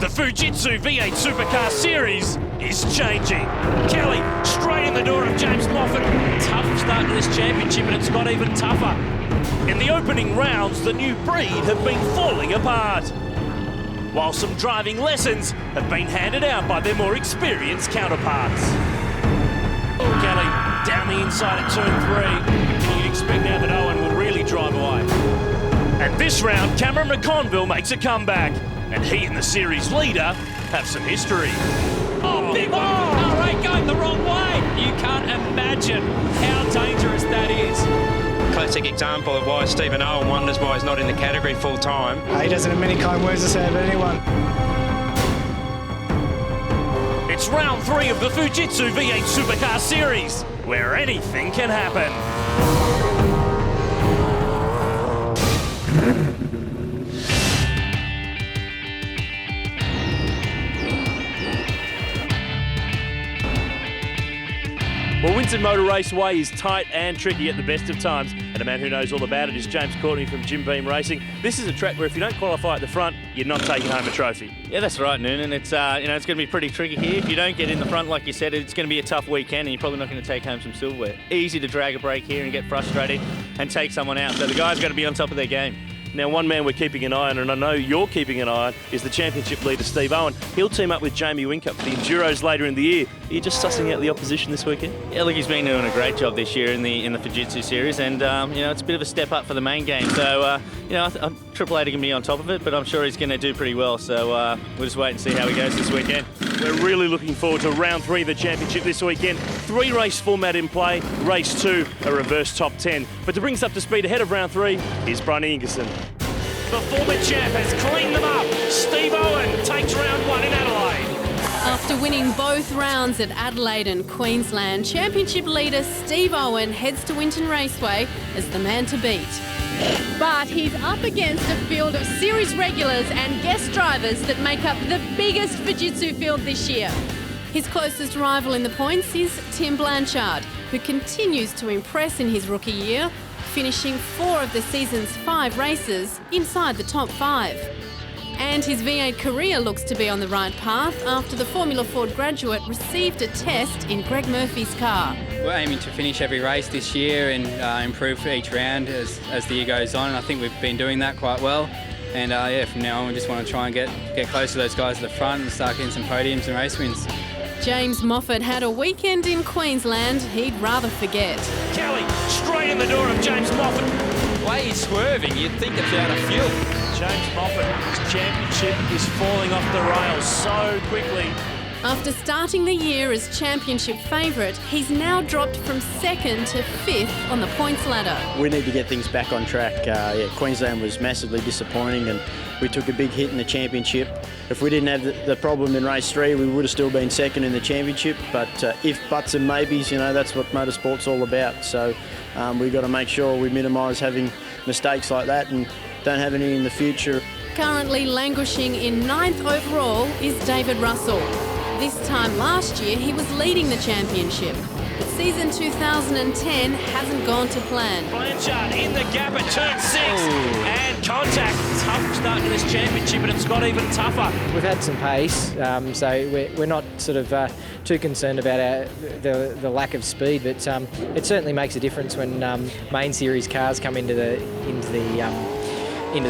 The Fujitsu V8 Supercar Series is changing. Kelly straight in the door of James Moffat. Tough start to this championship, and it's got even tougher. In the opening rounds, the new breed have been falling apart, while some driving lessons have been handed out by their more experienced counterparts. Kelly down the inside at turn 3. You'd expect now that Owen will really drive away. And this round, Cameron McConville makes a comeback, and he and the series leader have some history. Oh, big one! R8 going the wrong way! You can't imagine how dangerous that is. Classic example of why Stephen Owen wonders why he's not in the category full time. He doesn't have many kind words to say about anyone. It's round 3 of the Fujitsu V8 Supercar Series, where anything can happen. Well, Winton Motor Raceway is tight and tricky at the best of times, and a man who knows all about it is James Courtney from Jim Beam Racing. This is a track where if you don't qualify at the front, you're not taking home a trophy. Yeah, that's right, Noonan. It's it's going to be pretty tricky here. If you don't get in the front, like you said, it's going to be a tough weekend, and you're probably not going to take home some silverware. Easy to drag a break here and get frustrated and take someone out. So the guys got to be on top of their game. Now, one man we're keeping an eye on, and I know you're keeping an eye on, is the championship leader, Steve Owen. He'll team up with Jamie Whincup for the Enduros later in the year. Are you just sussing out the opposition this weekend? Yeah, look, he's been doing a great job this year in the Fujitsu series, and it's a bit of a step up for the main game. So Triple A can be on top of it, but I'm sure he's going to do pretty well. So we'll just wait and see how he goes this weekend. We're really looking forward to round 3 of the championship this weekend. 3 race format in play. Race 2, a reverse top 10. But to bring us up to speed ahead of round 3 is Brian Ingerson. The former champ has cleaned them up. Steve Owen takes round 1 in Adelaide. After winning both rounds at Adelaide and Queensland, championship leader Steve Owen heads to Winton Raceway as the man to beat. But he's up against a field of series regulars and guest drivers that make up the biggest Fujitsu field this year. His closest rival in the points is Tim Blanchard, who continues to impress in his rookie year, finishing 4 of the season's 5 races inside the top 5. And his V8 career looks to be on the right path after the Formula Ford graduate received a test in Greg Murphy's car. We're aiming to finish every race this year and improve for each round as the year goes on, and I think we've been doing that quite well. And from now on we just want to try and get close to those guys at the front and start getting some podiums and race wins. James Moffat had a weekend in Queensland he'd rather forget. Kelly straight in the door of James Moffat. The way he's swerving, you'd think it's out of fuel. James Moffat's championship is falling off the rails so quickly. After starting the year as championship favourite, he's now dropped from 2nd to 5th on the points ladder. We need to get things back on track. Queensland was massively disappointing and we took a big hit in the championship. If we didn't have the problem in race 3, we would have still been 2nd in the championship. But if, buts and maybes, that's what motorsport's all about. So we've got to make sure we minimise having mistakes like that and don't have any in the future. Currently languishing in 9th overall is David Russell. This time last year, he was leading the championship. But season 2010 hasn't gone to plan. Blanchard in the gap at turn 6. And contact. Tough start to this championship, and it's got even tougher. We've had some pace, so we're not sort of too concerned about the lack of speed, but it certainly makes a difference when main series cars come into the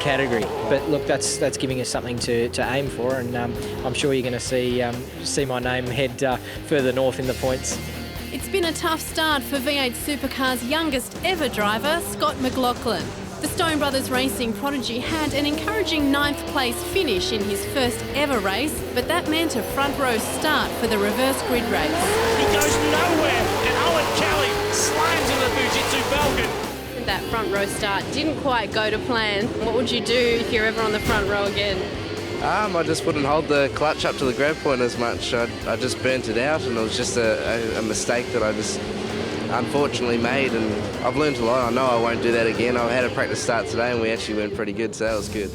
category. But look, that's giving us something to aim for, and I'm sure you're going to see my name head further north in the points. It's been a tough start for V8 Supercar's youngest ever driver, Scott McLaughlin. The Stone Brothers Racing prodigy had an encouraging 9th place finish in his first ever race, but that meant a front row start for the reverse grid race. He goes nowhere, and Owen Kelly slams in the Fujitsu Falcon. That front row start didn't quite go to plan. What would you do if you're ever on the front row again? I just wouldn't hold the clutch up to the grab point as much. I just burnt it out, and it was just a mistake that I just unfortunately made, and I've learned a lot. I know I won't do that again. I had a practice start today and we actually went pretty good, so that was good.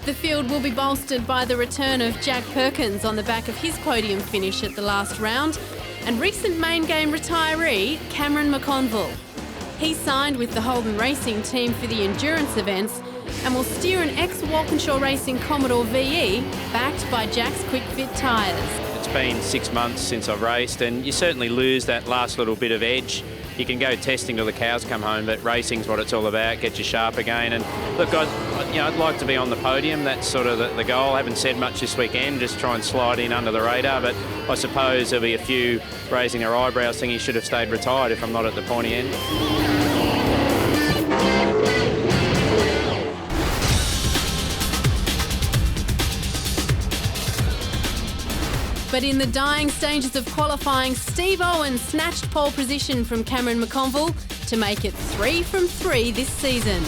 The field will be bolstered by the return of Jack Perkins on the back of his podium finish at the last round, and recent main game retiree Cameron McConville. He signed with the Holden Racing team for the endurance events, and will steer an ex-Walkinshaw Racing Commodore VE backed by Jack's Quick Fit tyres. It's been 6 months since I've raced, and you certainly lose that last little bit of edge. You can go testing till the cows come home, but racing's what it's all about, get you sharp again. And look, I'd like to be on the podium. That's sort of the goal. I haven't said much this weekend, just try and slide in under the radar, but I suppose there'll be a few raising their eyebrows thinking he should have stayed retired if I'm not at the pointy end. But in the dying stages of qualifying, Steve Owen snatched pole position from Cameron McConville to make it 3 from 3 this season.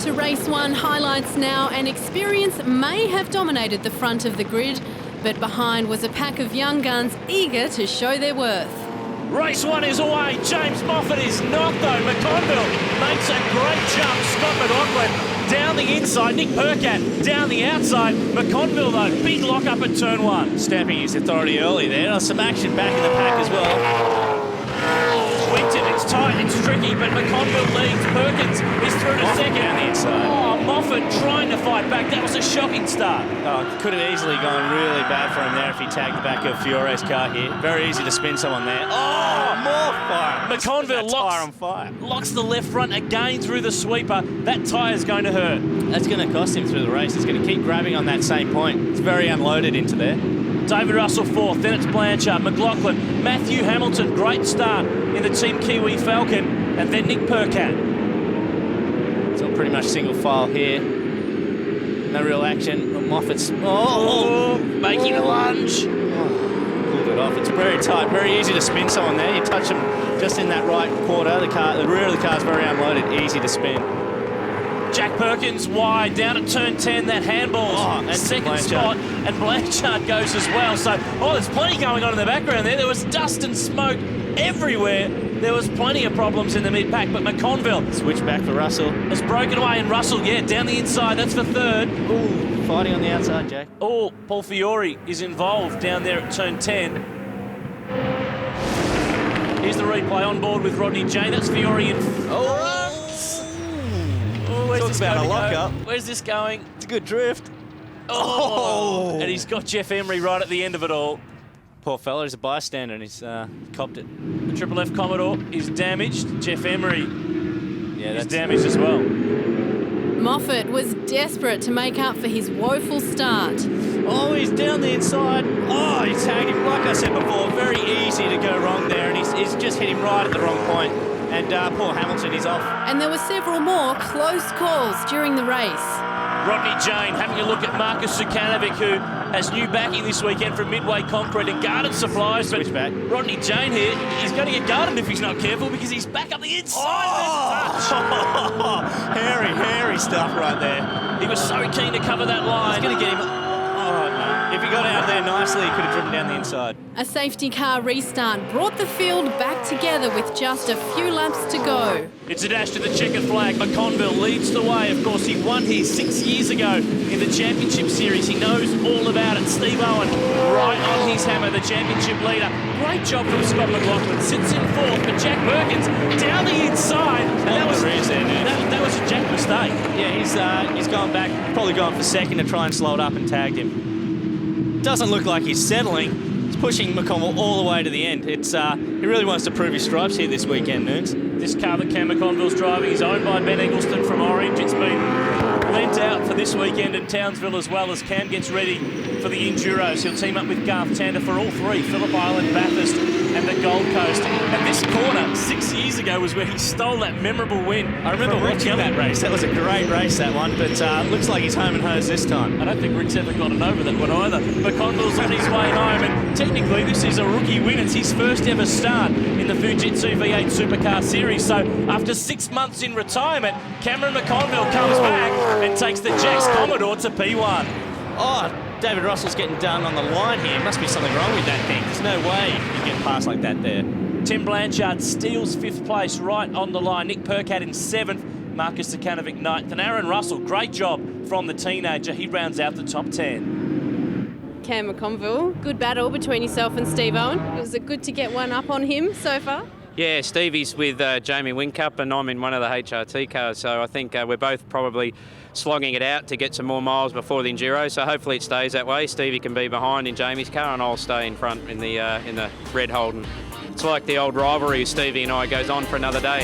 To race 1 highlights now, and experience may have dominated the front of the grid, but behind was a pack of young guns eager to show their worth. Race 1 is away. James Moffat is not, though. McConville makes a great jump. Scott McLaughlin down the inside. Nick Percat down the outside. McConville, though, big lock up at turn 1. Stamping his authority early there. Some action back in the pack as well. Winton, it's tight, it's tricky, but McConville leads. Perkins is through to second. Down the inside. Oh, Moffat trying to fight back. That was a shocking start. Oh, could have easily gone really bad for him there if he tagged the back of Fiore's car here. Very easy to spin someone there. Oh, more fire. McConville locks the left front again through the sweeper. That tyre's going to hurt. That's going to cost him through the race. He's going to keep grabbing on that same point. It's very unloaded into there. David Russell fourth, then it's Blanchard, McLaughlin, Matthew Hamilton, great start in the Team Kiwi Falcon, and then Nick Percat. It's all pretty much single file here. No real action. Moffat's making a lunge. Pulled it off. It's very tight, very easy to spin someone there. You touch them just in that right quarter. The rear of the car's very unloaded, easy to spin. Jack Perkins wide, down at turn 10, that handball's second spot, and Blanchard goes as well. So, there's plenty going on in the background there. There was dust and smoke everywhere. There was plenty of problems in the mid-pack, but McConville... Switch back for Russell. ...has broken away, and Russell, down the inside, that's for third. Ooh, fighting on the outside, Jack. Oh, Paul Fiore is involved down there at turn 10. Here's the replay on board with Rodney Jane. That's Fiore in... Where's this about a lock-up. Where's this going? It's a good drift. And he's got Jeff Emery right at the end of it all. Poor fella, he's a bystander and he's copped it. The Triple F Commodore is damaged. Jeff Emery is damaged as well. Moffat was desperate to make up for his woeful start. Oh, he's down the inside. Oh, he tagged him. Like I said before, very easy to go wrong there, and he's just hit him right at the wrong point. And poor Hamilton is off. And there were several more close calls during the race. Rodney Jane having a look at Marcus Sukanovic, who has new backing this weekend from Midway Concrete and Garden Supplies. Switch back. Rodney Jane here, he's going to get gardened if he's not careful because he's back up the inside. Hairy stuff right there. He was so keen to cover that line. He's going to get him. Oh, no. If he got out there nicely, he could have driven down the inside. A safety car restart brought the field back together with just a few laps to go. It's a dash to the checkered flag. McConville leads the way. Of course, he won here 6 years ago in the Championship Series. He knows all about it. Steve Owen right on his hammer, the Championship leader. Great job from Scott McLaughlin. Sits in fourth, but Jack Perkins down the inside. And that was a Jack mistake. Yeah, he's gone back, probably gone for second to try and slow it up and tagged him. Doesn't look like he's settling. He's pushing McConville all the way to the end. He really wants to prove his stripes here this weekend, Noons. This car that Cam McConville's driving is owned by Ben Eggleston from Orange. It's been lent out for this weekend in Townsville as well as Cam gets ready for the Enduros. He'll team up with Garth Tander for all three, Phillip Island, Bathurst and the Gold Coast. And this corner 6 years ago was where he stole that memorable win. I remember watching that race. That was a great race, that one, but looks like he's home and hose this time. I don't think Rick's ever gotten over that one either. McConville's on his way home, and technically this is a rookie win. It's his first ever start in the Fujitsu V8 Supercar Series. So after 6 months in retirement, Cameron McConville comes back and takes the Jack's Commodore to P1. Oh, David Russell's getting done on the line here. Must be something wrong with that thing. There's no way you can get past like that there. Tim Blanchard steals 5th place right on the line. Nick Percat in 7th. Marcus Sukanovic 9th. And Aaron Russell, great job from the teenager. He rounds out the top 10. Cam McConville, good battle between yourself and Steve Owen. It was good to get one up on him so far. Yeah, Stevie's with Jamie Whincup and I'm in one of the HRT cars, so I think we're both probably slogging it out to get some more miles before the Enduro, so hopefully it stays that way. Stevie can be behind in Jamie's car and I'll stay in front in the red Holden. It's like the old rivalry of Stevie and I goes on for another day.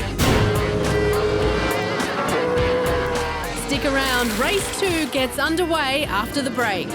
Stick around, race 2 gets underway after the break.